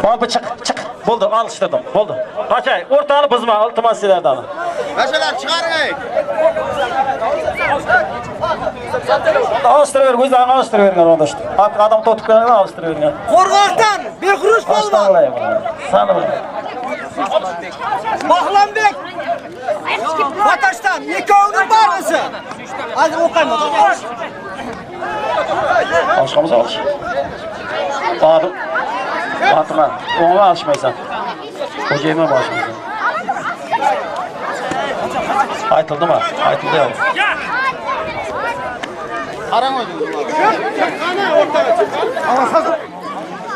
Bak çık. Buldu, alıştırdım. Buldu. Kaçay, ortağını bızma, iltimas sizlerden. Başalar çıkarın. Alıştırıver, gözlerini alıştırıver onda işte. Adam tutuklarını alıştırıver. Korgaktan bir kuruş olma. Sana mı? Mahlanbek. Vataş'tan iki oğlun var mısın? Hadi okuyma. Alışkamıza alış. Bağırdım. Batıma, ona alışmaysan. Hocayıma alışmaysan. Aytıldı mı? Aytıldı ya. Aram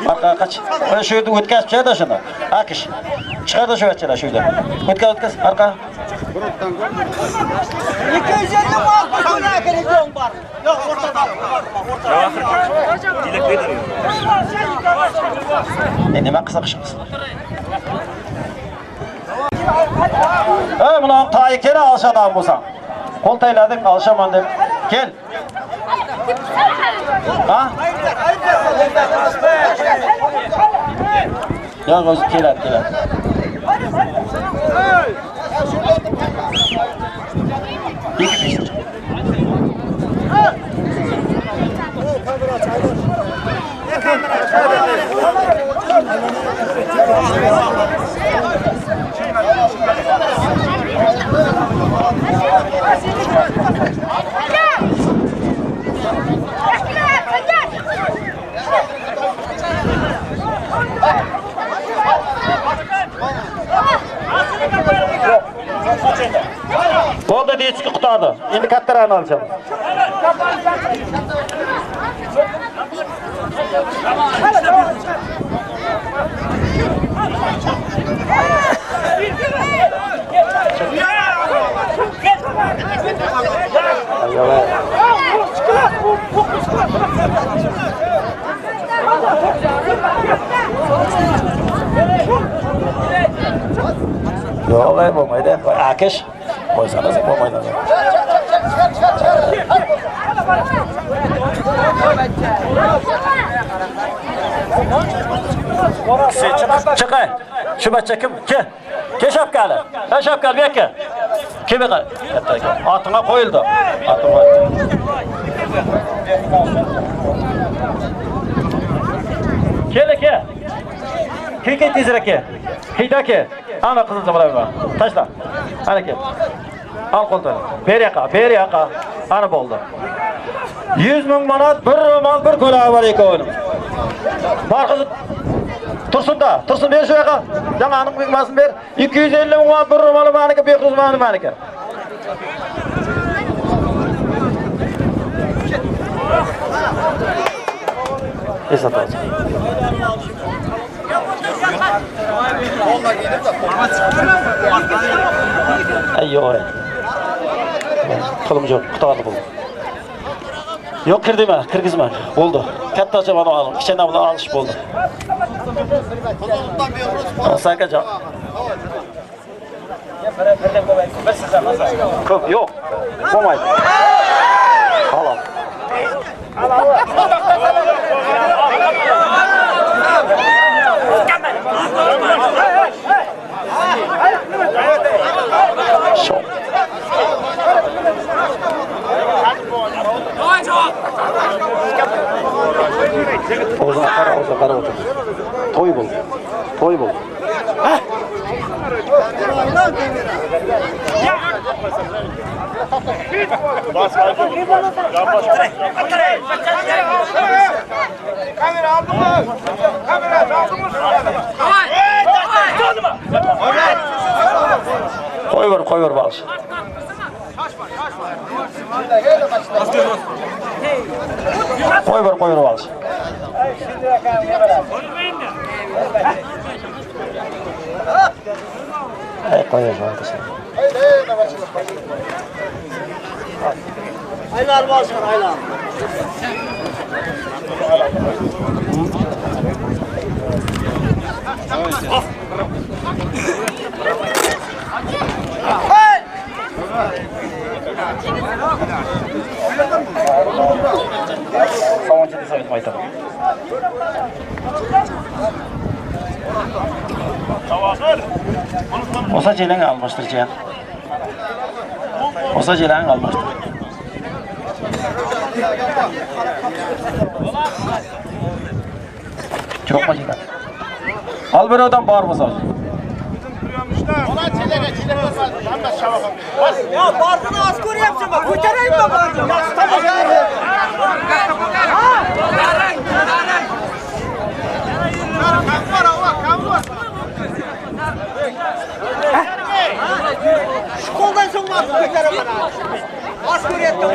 Arka kaç. Öyle şöyle ötkaz çıkar da şunu. Akış. Çıkar da şöyle çıkar şöyle. Ötkaz. Arka. 250 mal koşuna geleceğim var. Yok ortada. Neme kısa kışımız. Buna tayı kere alışadan bulsan. Kol tayladık alışaman dedim. Gel. Ha? Ya göz keler. Oldu diye çıkıp kurtardı. Şimdi katlarını alacağım. Yok be olmaydı. Akış. Koysanız olmaydı. Çıkay. Şu bacak kim? Ke şapkalı. Ha şapkalı bir ke. Kime kal? Atına koyuldu. Atına. Ke. Kike tizreke. Hidake. Ana kızıl zamanlar. Taşla. Ana ke. Al koltuğunu. Beri yaka. Ana boldu. 100.000 manat bir romal bir kulağı var ekoğunum. Var kızı. Tursun ver şu yaka. Zamanın bilmasın ver. 250.000 manat bir romalı manike, bir kız manike. Esat olsun. Ayyo. Kılım yok, kutağını buldum. Yok kirgizme. Oldu. Katta açamadım alım. İçinden bunu alış buldu. Sanki can. Yok. Olmaydı. Halam. Şok. Oza kara otur. Toy bul. Hah. Kamera aldı mı? Koy ver bağış. Koy ver bağış. Koyuyor bağış. Aylar başkan aylar. Savuncu desa etib aytaman. Osa jelang almashtirchi. Osa jelang almashtir. Çok mu jelang? Al bir adam bar mısın? Ya barını az koruyacaksın bak. Kurtarayım mı barını? Ya tamam. Şu koldan sonra kurtarayım bana. Az koruyacaksın.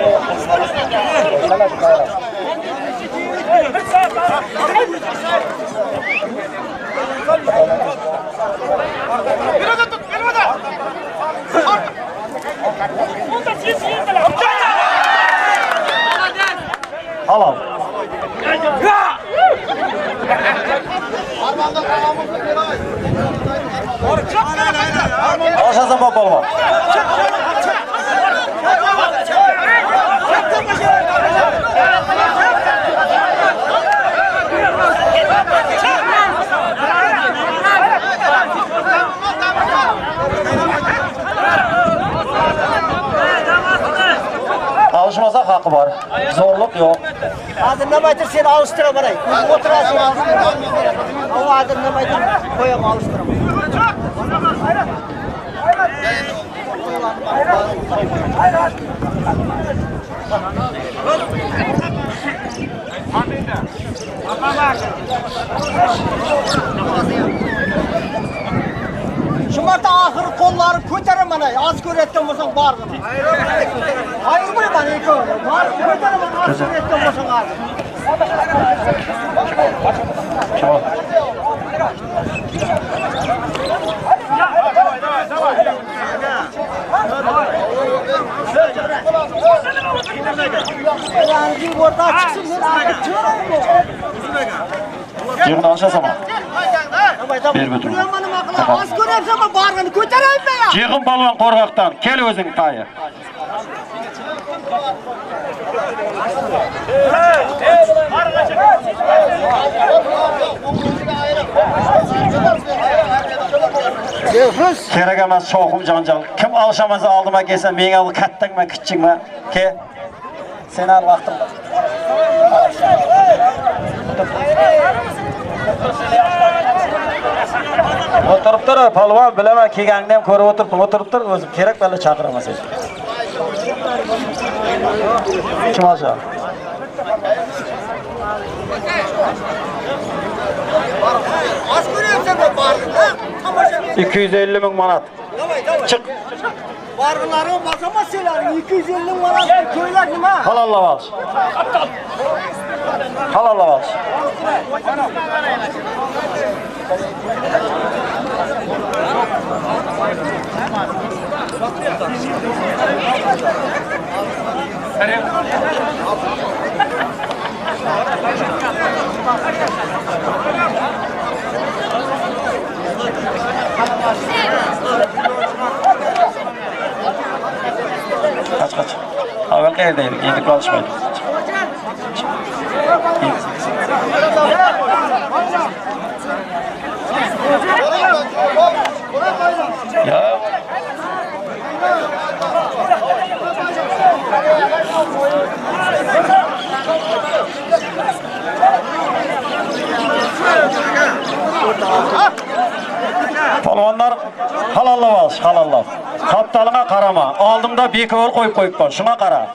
Al al. Aşağıdan bak balma. Alışmasa hakkı var. Zorluk yok. Adınlamaydır seni alıştıra bana. Oturasın alıştıra. O adınlamaydır koyam alıştıra. Şumarda ahır kolları köterim bana. Az köretten olsan bağırdım. Hayır mı bana ilk öyle? Bağırdım köterim bana. Az köretten olsan bağırdım. Tamam. Yani bir orada çıksın. Ben çığırayım mı? Cebini alışasam ha. Bir götür. Az köretsen ama bağırdım. Kötereyim mi ya? Cığın balvan korkaktan. Kel özün tayı. Kerek emas şokum janjal. Kim alışamasa aldıma gelsen men al kattangma kichikma. Ke. Sen al vaqtim bor. Oturup tur, palvon bilaman kelganingni ham ko'rib o'tiribman. O'tirib tur, o'zim kerak balla chaqiraman seni. Kim olsa? Az köretsen ama bağırdım. 250 ming manat. Çık. Bargılarına basamaz şeyler. 250 manat köyler mi ha? Halalla bağış. Halalla bağış. Kaç kaç. Evvel evdeydik, yedik alışmaydık. Ya. Palvonlar halalla bağış, halalla. Kaptalına karama, aldımda bir kol koyup koy, şuna kara.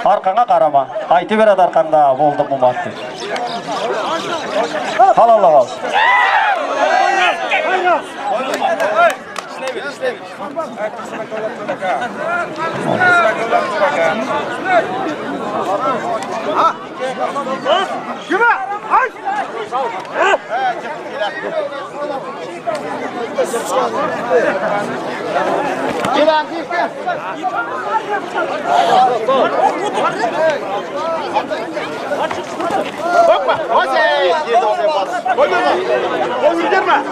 Arkana karama, aytı berad arkanda oldu bu maddi. Halalla bağış. Bakma, hadi. Koyur gelme.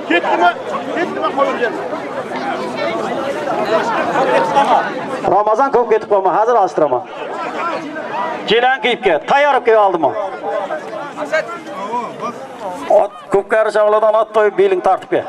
Gitme, koyur gelme. Ramazan köp ketip olma, hazır alıştırama. Ceylan kiyip ke, tayarıp ke aldı mı? At köpkari çavladan at toyup belin tartıp ke.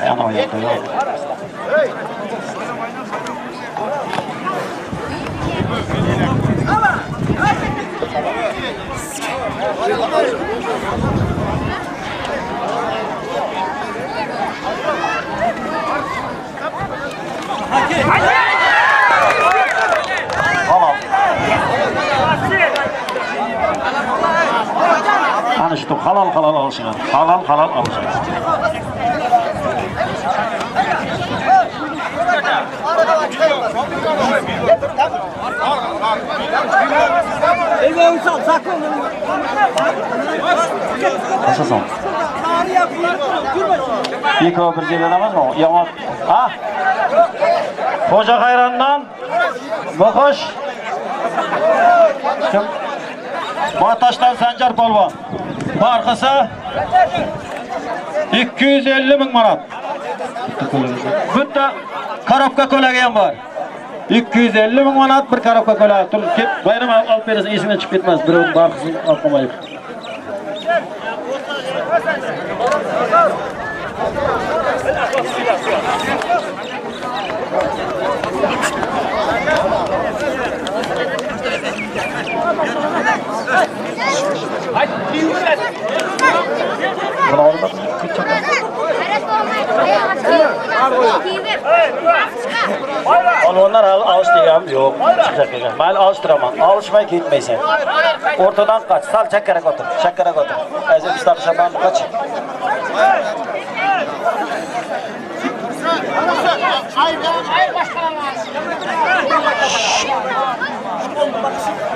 Yana oynadı. Ana şu halal alışın. Halal alışın. Nasılsın? Bir köpür cebelemez mi? Yaman. Ha? Hoca hayrandan Bokoş. Kim? Bataş'tan Sancar Polvan. Markası 250 bin manat. Butta karabka köleğen var. 250 bin manat bir karabka köleği. Dur git bayram alıp verirsin, esine çıkıp gitmez. Birovun markasını alpamayıp. Onlar alıştıracağım yok. Ben alıştıramam. Alışmayı gitmeysen. Ortadan kaç. Sal çekerek otur. Çekerek otur. Ezip İslam Şaban'ı kaç.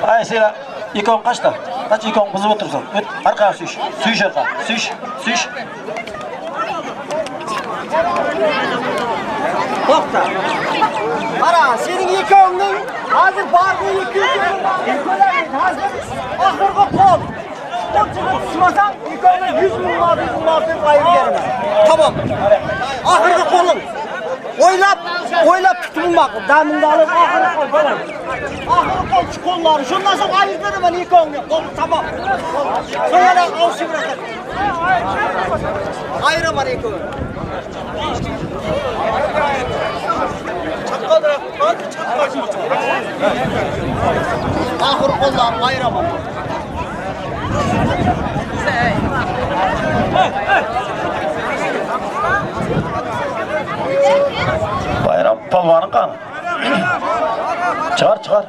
Ay Sela. İkon kaçta? Kaç ikon kızı otursun. Öt. Arkaya süş. Süş arka. Süş. Süş. Doktor. Ara senin yıkağının hazır bardığı yıkıyorsun. Yıkıyorlar hazır. Ahırga kol. O çıkıp tutmasan yıkağının 100 bin altın kayır yerine. Tamam. Ahırga kolun. Oylap tutulmak. Damında alıp ahırga kol falan. Ahırga kol şu kolları. Şundan sonra ayırtırım ben yıkağını. Kol tamam. Sonra da avşı bırakırım. Ayıramar yıkağını. Ahır kollarını ayıramam. Bayram palvanın kanı. Çıkar.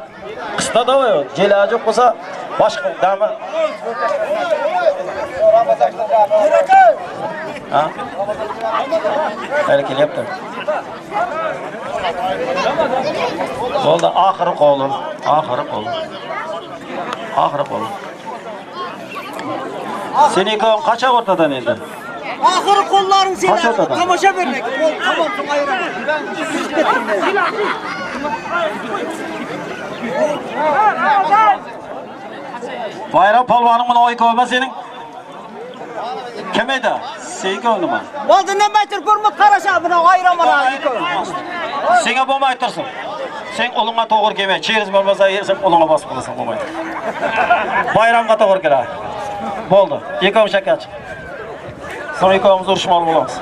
Kısta da var. Celacı olsa başka damı. Ha? Belki yaptım. Oldu ahırı kolun. Seni kaça ortadan indi? Ahır kolların Kaç seni ortadan? kamaşa vermek. Kol tamam ayıramam. Bayram palvanın buna oy koyma senin. Kemeydi? Seyki oldu mu? Oldu ne metre kurma karaşa buna ayıramam. Sene bomay tursun. Sen olunga toğur keme. Çeyiz olmasa yersen olunga basıp kılasın bomay. Bayramga toğur kela. Boldu. Yıkam şaka aç. Sonra yıkamımız uruşmalı bulamız.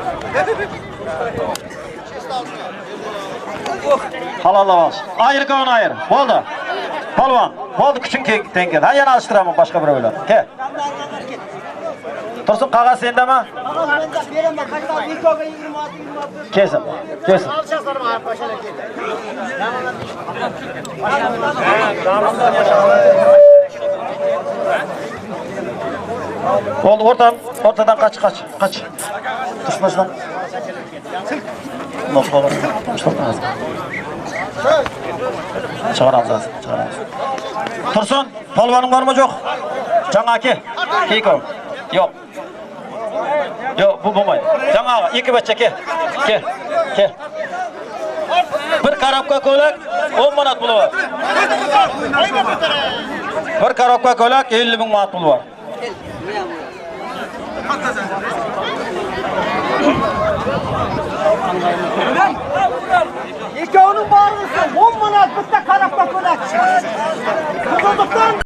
Halal avaş. Ayır kavun ayır. Boldu. Palvan. Boldu küçük tenken. Ha yana alıştıramam başka bir öyle. Ke. Tursun kağız sende mi? Kesin. Oldu ortadan kaç. Kısmasından. Nokta var. Çıkaramız. Tursun, palvanın var mı yok? Жаңа ake. Keko. Yok. Yok, bu bo'lmaydi. Жаңа iki bachcha ke. Ke. Bir karobka ko'ylak 10 manat puli bor. Bir karobka ko'ylak 50 ming manat puli bor. İki onun bağırırsa 10 manat bitta karabka ko'ylak. Kızıldıktan